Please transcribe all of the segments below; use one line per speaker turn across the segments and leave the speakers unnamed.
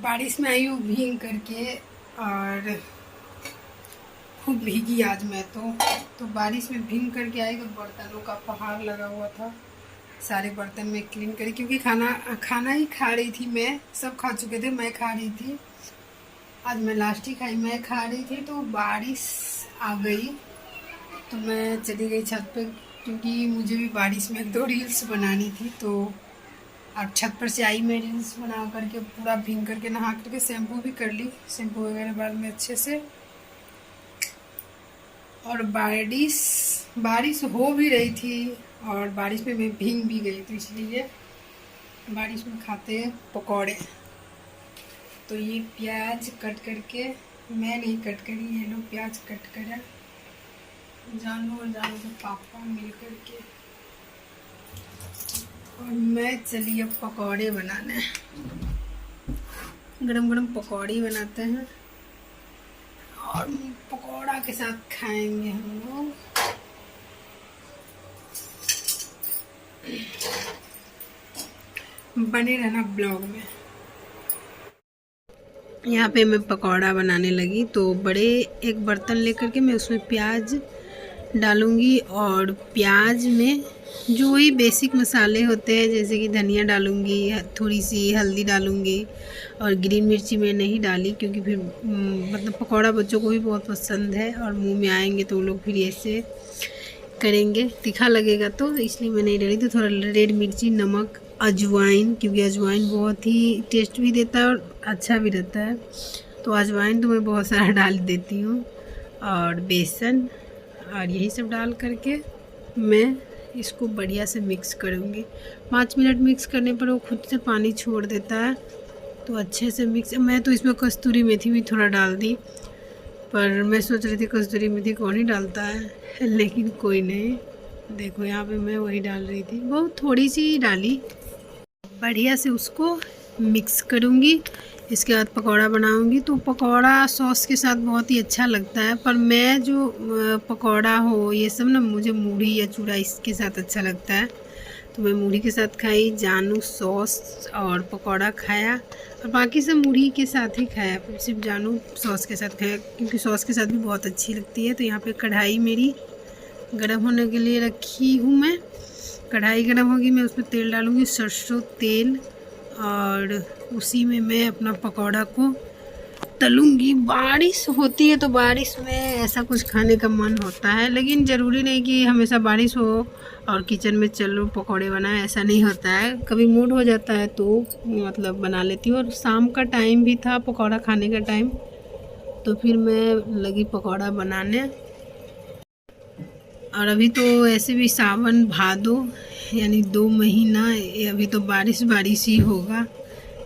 बारिश में आई हूँ भीग करके और खूब भीगी आज मैं तो बारिश में भीग करके आई तो बर्तनों का पहाड़ लगा हुआ था। सारे बर्तन में क्लीन करी क्योंकि खाना ही खा रही थी। मैं सब खा चुके थे, मैं खा रही थी। आज मैं लास्ट ही खाई, मैं खा रही थी तो बारिश आ गई तो मैं चली गई छत पे क्योंकि मुझे भी बारिश में 2 रील्स बनानी थी। तो अब छत पर से आई मैं रील्स बना करके पूरा भीग करके नहा करके शैम्पू भी कर ली, शैम्पू वगैरह बाद में अच्छे से। और बारिश हो भी रही थी और बारिश में मैं भीग भी गई तो इसलिए बारिश में खाते हैं पकौड़े। तो ये प्याज कट करके, मैं नहीं कट करी, ये लोग प्याज कट करा जानू और जानू के पापा मिल करके। और मैं चली अब पकौड़े बनाने, गरम गरम पकौड़े बनाते हैं और पकौड़ा के साथ खाएंगे हम लोग। बने रहना ब्लॉग में। यहाँ पे मैं पकौड़ा बनाने लगी तो बड़े एक बर्तन लेकर के मैं उसमें प्याज डालूंगी और प्याज में जो वही बेसिक मसाले होते हैं जैसे कि धनिया डालूंगी, थोड़ी सी हल्दी डालूंगी और ग्रीन मिर्ची मैं नहीं डाली क्योंकि फिर मतलब पकौड़ा बच्चों को भी बहुत पसंद है और मुंह में आएंगे तो वो लोग फिर ऐसे करेंगे, तीखा लगेगा तो इसलिए मैं नहीं डाली। तो थोड़ा रेड मिर्ची, नमक, अजवाइन, क्योंकि अजवाइन बहुत ही टेस्ट भी देता है और अच्छा भी रहता है तो अजवाइन तो मैं बहुत सारा डाल देती हूँ। और बेसन और यही सब डाल करके मैं इसको बढ़िया से मिक्स करूँगी। 5 मिनट मिक्स करने पर वो खुद से पानी छोड़ देता है तो अच्छे से मिक्स। मैं तो इसमें कस्तूरी मेथी भी थोड़ा डाल दी पर मैं सोच रही थी कस्तूरी मेथी कौन ही डालता है, लेकिन कोई नहीं। देखो यहाँ पे मैं वही डाल रही थी, बहुत थोड़ी सी डाली। बढ़िया से उसको मिक्स करूँगी। इसके बाद पकौड़ा बनाऊँगी तो पकौड़ा सॉस के साथ बहुत ही अच्छा लगता है। पर मैं जो पकौड़ा हो ये सब ना, मुझे मूढ़ी या चूड़ा इसके साथ अच्छा लगता है तो मैं मूढ़ी के साथ खाई। जानू सॉस और पकौड़ा खाया और बाकी सब मूढ़ी के साथ ही खाया, सिर्फ जानू सॉस के साथ खाया क्योंकि सॉस के साथ भी बहुत अच्छी लगती है। तो यहाँ पे कढ़ाई मेरी गर्म होने के लिए रखी हूँ मैं। कढ़ाई गर्म होगी, मैं उसमें तेल डालूँगी, सरसों तेल, और उसी में मैं अपना पकौड़ा को तलूँगी। बारिश होती है तो बारिश में ऐसा कुछ खाने का मन होता है, लेकिन ज़रूरी नहीं कि हमेशा बारिश हो और किचन में चलो पकौड़े बनाए, ऐसा नहीं होता है। कभी मूड हो जाता है तो मतलब बना लेती हूँ। और शाम का टाइम भी था पकौड़ा खाने का टाइम तो फिर मैं लगी पकौड़ा बनाने। और अभी तो ऐसे भी सावन भादो यानी 2 महीना अभी तो बारिश ही होगा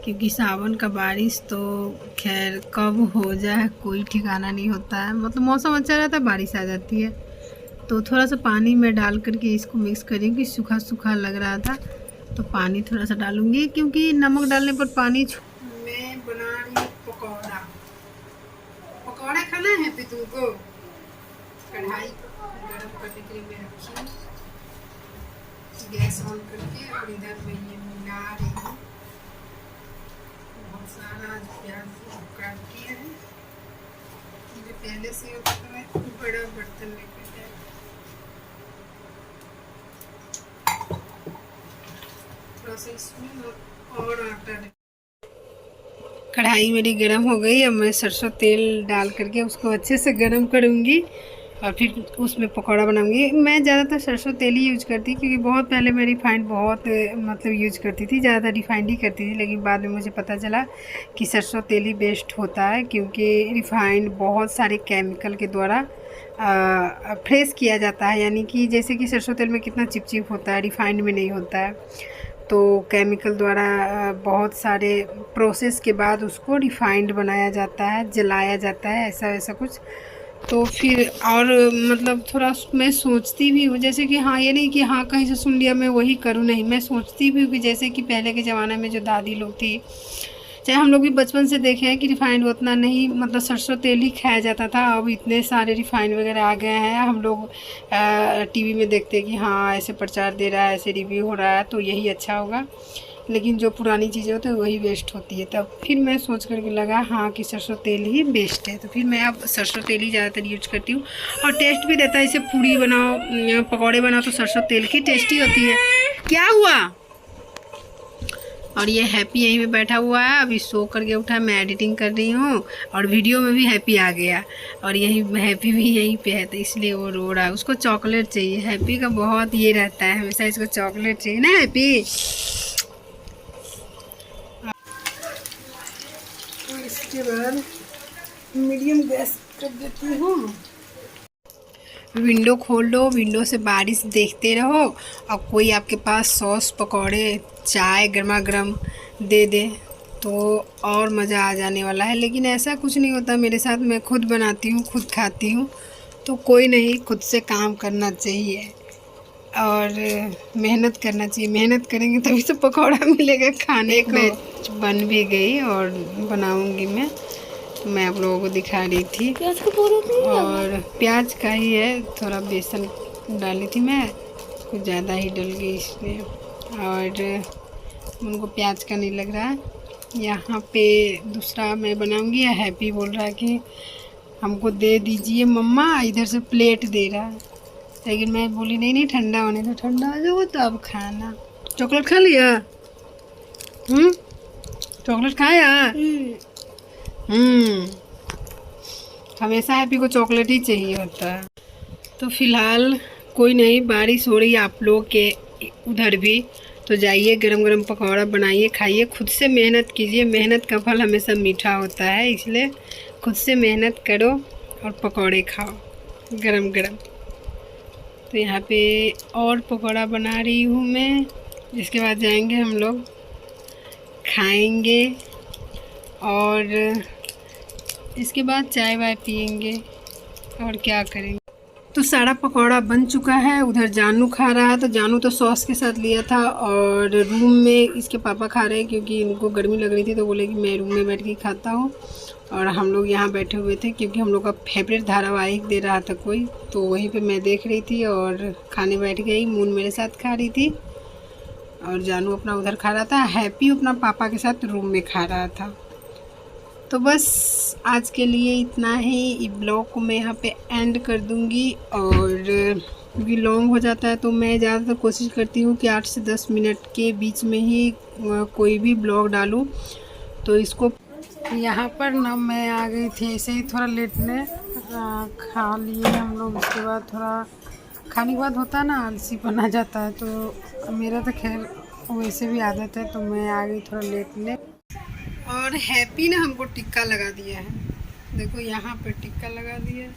क्योंकि सावन का बारिश तो खैर कब हो जाए कोई ठिकाना नहीं होता है। मतलब मौसम अच्छा रहता है, बारिश आ जाती है। तो थोड़ा सा पानी में डाल करके इसको मिक्स करेंगे, सूखा सूखा लग रहा था तो पानी थोड़ा सा डालूंगी क्योंकि नमक डालने पर पानी। मैं बना रही पकौड़ा, पकौड़ा खाना है फिर तुमको। कढ़ाई गरम करने के लिए मैं रखी, गैस ऑन करके, और इधर मैं ये मिला रही हूँ। बहुत सारा आज प्याज काट किया है, मुझे पहले से होता तो मैं बड़ा बर्तन लेकर जाए। थोड़ा सा इसमें और आटा। कढ़ाई मेरी गर्म हो गई, अब मैं सरसों तेल डाल करके उसको अच्छे से गर्म करूँगी और फिर उसमें पकौड़ा बनाऊंगी। मैं ज़्यादातर सरसों तेल ही यूज़ करती क्योंकि बहुत पहले मैं रिफ़ाइंड बहुत मतलब यूज़ करती थी, ज़्यादा रिफ़ाइंड ही करती थी। लेकिन बाद में मुझे पता चला कि सरसों तेल ही बेस्ट होता है क्योंकि रिफ़ाइंड बहुत सारे केमिकल के द्वारा फ्रेश किया जाता है। यानी कि जैसे कि सरसों तेल में कितना चिपचिप होता है, रिफ़ाइंड में नहीं होता है। तो केमिकल द्वारा बहुत सारे प्रोसेस के बाद उसको रिफ़ाइंड बनाया जाता है, जलाया जाता है, ऐसा वैसा कुछ। तो फिर और मतलब थोड़ा मैं सोचती भी हूँ जैसे कि हाँ, ये नहीं कि हाँ कहीं से सुन लिया मैं वही करूँ, नहीं, मैं सोचती भी हूँ कि जैसे कि पहले के ज़माने में जो दादी लोग थी, चाहे हम लोग भी बचपन से देखे हैं कि रिफ़ाइंड उतना नहीं, मतलब सरसों तेल ही खाया जाता था। अब इतने सारे रिफ़ाइंड वगैरह आ गए हैं, हम लोग टीवी में देखते हैं कि हाँ ऐसे प्रचार दे रहा है, ऐसे रिव्यू हो रहा है तो यही अच्छा होगा। लेकिन जो पुरानी चीज़ें होती है वही वेस्ट होती है। तब फिर मैं सोच करके लगा हाँ कि सरसों तेल ही बेस्ट है, तो फिर मैं अब सरसों तेल ही ज़्यादातर यूज करती हूँ और टेस्ट भी देता है। इसे पूड़ी बनाओ, पकौड़े बनाओ तो सरसों तेल की टेस्टी होती है। क्या हुआ? और ये हैप्पी यहीं पे बैठा हुआ है, अभी सो करके उठा है, मैं एडिटिंग कर रही हूँ और वीडियो में भी हैप्पी आ गया और यहीं हैप्पी भी यहीं पे है, तो इसलिए वो रो रहा है। उसको चॉकलेट चाहिए, हैप्पी का बहुत ये रहता है, हमेशा इसको चॉकलेट चाहिए ना हैप्पी। तो इसके बाद मीडियम गैस कर देती हूँ। विंडो खोल लो, विंडो से बारिश देखते रहो और कोई आपके पास सॉस, पकौड़े, चाय गर्मा गर्म दे दे तो और मज़ा आ जाने वाला है। लेकिन ऐसा कुछ नहीं होता मेरे साथ, मैं खुद बनाती हूँ, खुद खाती हूँ, तो कोई नहीं, खुद से काम करना चाहिए और मेहनत करना चाहिए। मेहनत करेंगे तभी तो पकौड़ा मिलेगा खाने को। बैच बन भी गई और बनाऊँगी मैं आप लोगों को दिखा रही थी। प्याज का और प्याज का ही है, थोड़ा बेसन डाली थी मैं, कुछ ज़्यादा ही डल गई इसलिए, और उनको प्याज का नहीं लग रहा है। यहाँ पे दूसरा मैं बनाऊंगी, या हैप्पी बोल रहा है कि हमको दे दीजिए मम्मा, इधर से प्लेट दे रहा है, लेकिन मैं बोली नहीं नहीं ठंडा होने दो, ठंडा हो जाओ तो अब खाना। चॉकलेट खा लिया? चॉकलेट खाया? हमेशा हैप्पी को चॉकलेट ही चाहिए होता है। तो फिलहाल कोई नहीं, बारिश हो रही है आप लोग के उधर भी, तो जाइए गरम गरम पकौड़ा बनाइए, खाइए, खुद से मेहनत कीजिए। मेहनत का फल हमेशा मीठा होता है, इसलिए खुद से मेहनत करो और पकौड़े खाओ गरम गरम। तो यहाँ पे और पकौड़ा बना रही हूँ मैं, जिसके बाद जाएंगे हम लोग, खाएंगे और इसके बाद चाय वाय पियेंगे और क्या करेंगे। तो सारा पकौड़ा बन चुका है, उधर जानू खा रहा है, तो जानू तो सॉस के साथ लिया था और रूम में इसके पापा खा रहे हैं क्योंकि उनको गर्मी लग रही थी, तो बोले कि मैं रूम में बैठ के खाता हूँ। और हम लोग यहाँ बैठे हुए थे क्योंकि हम लोग का फेवरेट धारावाहिक दे रहा था कोई, तो वहीं पे मैं देख रही थी और खाने बैठ गई। मून मेरे साथ खा रही थी और जानू अपना उधर खा रहा था, हैप्पी अपना पापा के साथ रूम में खा रहा था। तो बस आज के लिए इतना ही, ब्लॉग को मैं यहाँ पे एंड कर दूँगी। और भी लॉन्ग हो जाता है तो मैं ज़्यादातर कोशिश करती हूँ कि 8 से 10 मिनट के बीच में ही कोई भी ब्लॉग डालूँ। तो इसको यहाँ पर ना मैं आ गई थी ऐसे ही थोड़ा लेटने, खा लिए हम लोग। उसके बाद थोड़ा खाने के बाद होता है ना आलसी बना जाता है, तो मेरा तो खैर वैसे भी आदत है, तो मैं आ गई थोड़ा लेटने। और हैप्पी ने हमको टिक्का लगा दिया है, देखो यहाँ पर टिक्का लगा दिया है।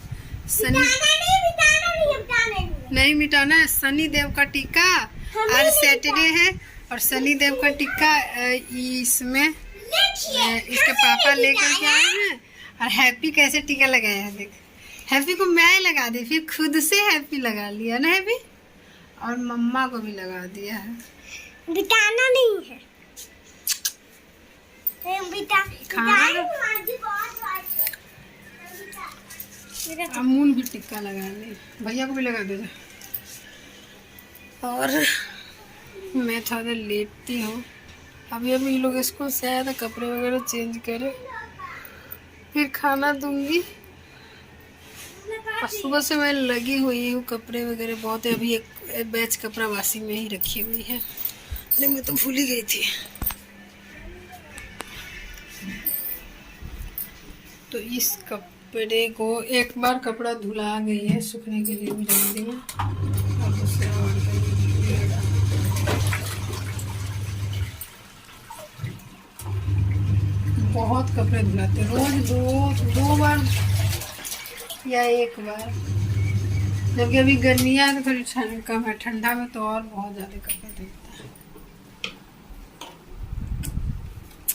सनी नहीं मिटाना है, सनी देव का टिक्का। आज सैटरडे है और सनी देव का टिक्का इसमें इसके पापा लेकर के आए हैं। और हैप्पी कैसे टिक्का लगाया है, देख, हैप्पी को मैं लगा दी, फिर खुद से हैप्पी लगा लिया ना हैप्पी, और मम्मा को भी लगा दिया है। बिटाना नहीं है, अमूल भी टिक्का लगा ले, भैया को भी लगा दे। और मैं थोड़ा देर लेटती हूँ, अभी ये लोग स्कूल से आया था, कपड़े वगैरह चेंज करे, फिर खाना दूंगी। और सुबह से मैं लगी हुई हूँ, कपड़े वगैरह बहुत है, अभी एक बैच कपड़ा वाशिंग में ही रखी हुई है। अरे मैं तो भूल ही गई थी। तो इस कपड़े को एक बार कपड़ा धुला गई है, सूखने के लिए भी डाल देंगे और दूसरा बहुत कपड़े धुलाते, रोज दो बार या एक बार, जबकि अभी गर्मियाँ है तो थोड़ी ठंड कम है, ठंडा में तो और बहुत ज़्यादा कपड़े धुलता है।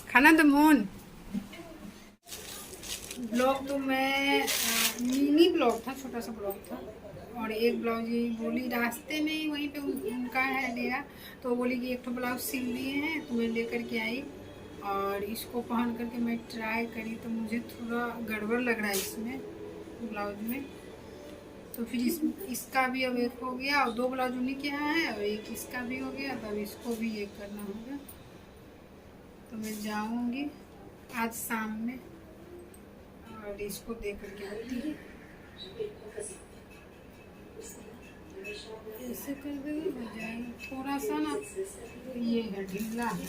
खाना तो मून ब्लॉग तो मैं मिनी ब्लॉग था, छोटा सा ब्लॉग था, और एक ब्लाउज ये बोली रास्ते में ही वहीं पे उनका है डेरा, तो बोली कि एक तो ब्लाउज सिल लिए हैं, तो मैं लेकर के आई और इसको पहन करके मैं ट्राई करी, तो मुझे थोड़ा गड़बड़ लग रहा है इसमें ब्लाउज में। तो फिर इसका भी अब एक हो गया और 2 ब्लाउज उन्हीं के यहाँ है और एक इसका भी हो गया, तो अब इसको भी एक करना होगा। तो मैं जाऊंगी आज शाम में और इसको देख करके आती हूँ। ऐसे कर देंगे हो जाएगा। थोड़ा सा ना ये है ढीला है।